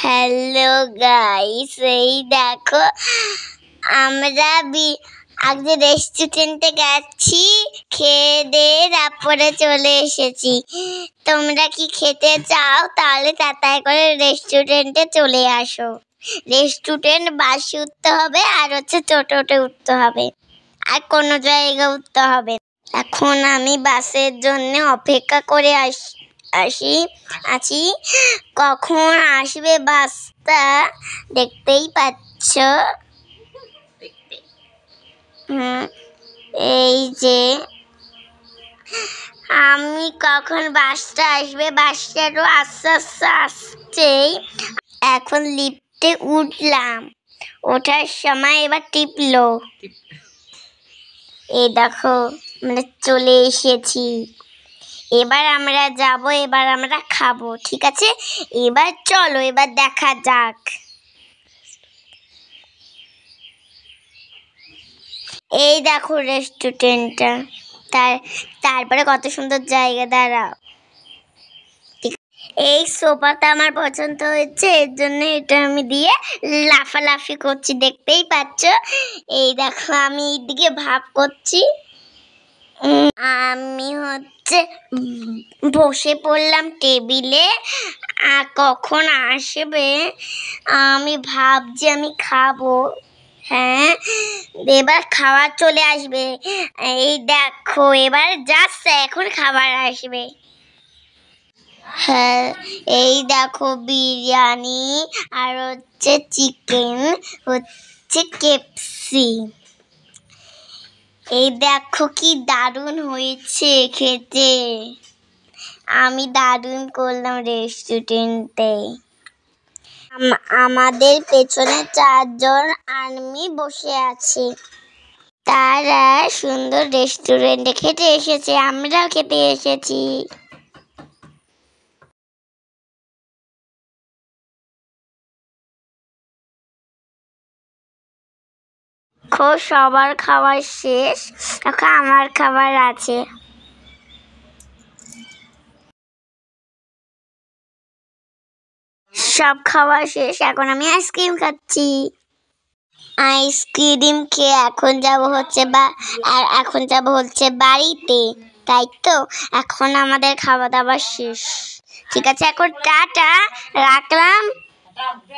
Hello guys, এই দেখো আমরা আগে রেস্টুরেন্টে গেছি, খেয়ে দিয়ে তারপরে চলে এসেছি। তোমরা কি খেতে চাও? তাহলে তাড়াতাড়ি করে রেস্টুরেন্টে চলে আসো। রেস্টুরেন্ট বাসে উঠতে হবে আর টোটোতে উঠতে হবে, আর কোনো জায়গায় উঠতে হবে। এখন আমি বাসের জন্য অপেক্ষা করে আছি। কখন আসবে বাসটা দেখতেই পাচ্ছ। এই যে আমি কখন বাসটা আসবে, বাসটারও আস্তে আস্তে আসছেই। এখন লিফটে উঠলাম, ওঠার সময় এবার টিপলো। এই দেখো আমরা চলে এসেছি। এবার আমরা যাব, এবার আমরা খাবো, ঠিক আছে? এবার চলো, এবার দেখা যাক। এই দেখো রেস্টুরেন্টটা, তারপরে কত সুন্দর জায়গা। দাঁড়াও, এই সোফাটা আমার পছন্দ হয়েছে, এর জন্য এটা আমি দিয়ে লাফালাফি করছি, দেখতেই পাচ্ছ। এই দেখো আমি এইদিকে ভাব করছি। আমি বসে পড়লাম টেবিলে। কখন আসবে আমি ভাবছি, আমি খাবো। হ্যাঁ, এবার খাবার চলে আসবে। এই দেখো এবার যাচ্ছে, এখন খাবার আসবে। হ্যাঁ, এই দেখো বিরিয়ানি আর চিকেন, কেএফসি। এই দেখো কি দারুণ হয়েছে খেতে। আমি দারুণ করলাম রেস্টুরেন্টে। আমাদের পেছনে 4 জন আর্মি বসে আছে, তারা সুন্দর রেস্টুরেন্টে খেতে এসেছে, আমরাও খেতে এসেছি। সবার খাবার শেষ, এখন আমার খাবার আছে। সব খাওয়া শেষ, এখন আমি আইসক্রিম খাচ্ছি। আইসক্রিম খেয়ে এখন যাব হচ্ছে বাড়িতে, তাই তো। এখন আমাদের খাওয়া দাওয়া শেষ, ঠিক আছে? এখন টাটা, রাখলাম।